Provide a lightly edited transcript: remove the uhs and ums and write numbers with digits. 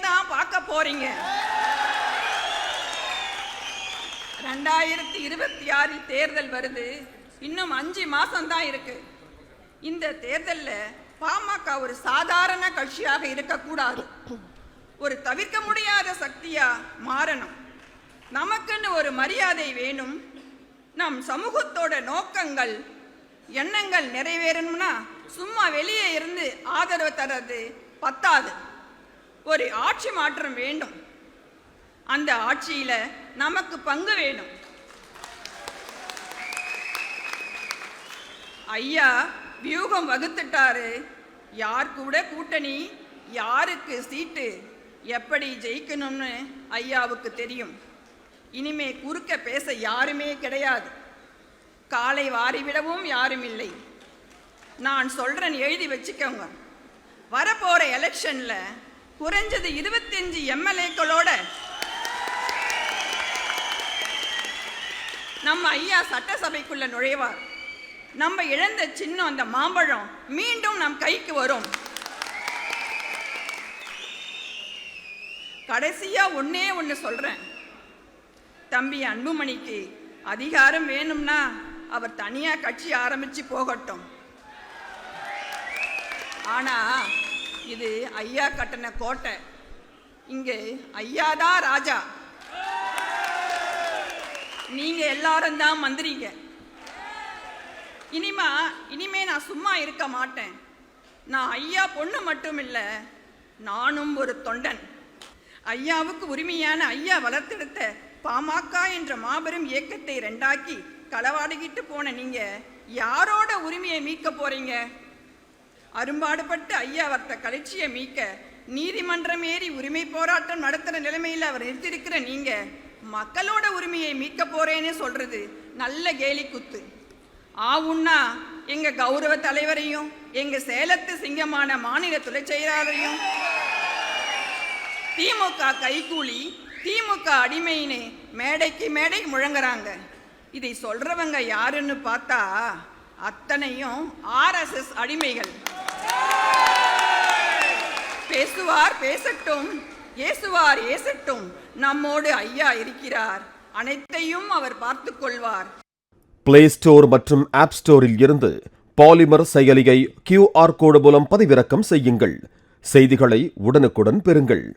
தான் பார்க்க போறீங்க. 2026 தேர்தல் வருது. இன்னும் 5 மாசம் தான் இருக்கு. இந்த தேர்தலில் பாமக ஒரு சாதாரண கட்சியாக இருக்கக்கூடாது. ஒரு தவிர்க்க முடியாத சக்தியா மாறணும். நமக்குன்னு ஒரு மரியாதை வேணும். நம் சமூகத்தோட நோக்கங்கள் எண்ணங்கள் நிறைவேறணும்னா சும்மா வெளியே இருந்து ஆதரவு தர்றது பத்தாது. ஒரு ஆட்சி மாற்றம் வேண்டும். அந்த ஆட்சியில நமக்கு பங்கு வேணும். ஐயா வியூகம் வகுத்துட்டாரு. யார் கூட கூட்டணி, யாருக்கு சீட்டு, எப்படி ஜெயிக்கணும்னு ஐயாவுக்கு தெரியும். இனிமே குறுக்க பேச யாருமே கிடையாது. காலை வாரிவிடவும் யாரும் இல்லை. நான் சொல்றேன், எழுதி வச்சுக்கோங்க. வரப்போற எலெக்ஷன்ல குறைஞ்சது 25 எம்எல்ஏக்களோட நம்ம ஐயா சட்டசபைக்குள்ள நுழைவார். நம்ம இழந்த சின்னம் அந்த மாம்பழம் மீண்டும் நம் கைக்கு வரும். கடைசியா ஒன்னே ஒன்று சொல்றேன். தம்பி அன்புமணிக்கு அதிகாரம் வேணும்னா அவர் தனியா கட்சி ஆரம்பிச்சு போகட்டும். ஆனா இது ஐயா கட்டின கோட்டை. இங்கு ஐயாதான் ராஜா. நீங்க எல்லாரும் தான் மந்திரிங்க. இனிமே நான் சும்மா இருக்க மாட்டேன். நான் ஐயா பொண்ணு மட்டும் இல்லை, நானும் ஒரு தொண்டன். ஐயாவுக்கு உரிமையான ஐயா வளர்த்தெடுத்த பாமக என்ற மாபெரும் இயக்கத்தை ரெண்டாக்கி களவாடிக்கிட்டு போன நீங்க யாரோட உரிமையை மீட்க போறீங்க? அரும்பாடுபட்டு ஐயா வர்த்த கட்சியை மீட்க நீதிமன்றம் ஏறி உரிமை போராட்டம் நடத்துகிற நிலைமையில் அவர் நிறுத்திருக்கிற நீங்க மக்களோட உரிமையை மீட்க போறேன்னு சொல்றது நல்ல கேலி குத்து. ஆவுன்னா எங்க கௌரவ தலைவரையும் எங்க சேலத்து சிங்கமான மாநில துணை செயலாளரையும் திமுக கைகூலி, திமுக அடிமைன்னு மேடைக்கு மேடை முழங்குறாங்க. இதை சொல்றவங்க யாருன்னு பார்த்தா அத்தனையும் RSS அடிமைகள். பேசுவார் பேசட்டும், ஏசுவார் ஏசட்டும், நம்மோடு ஐயா இருக்கிறார். அனைத்தையும் அவர் பார்த்து கொள்வார். பிளே ஸ்டோர் மற்றும் ஆப் ஸ்டோரில் இருந்து பாலிமர் செயலியை QR கோடு மூலம் பதிவிறக்கம் செய்யுங்கள். செய்திகளை உடனுக்குடன் பெறுங்கள்.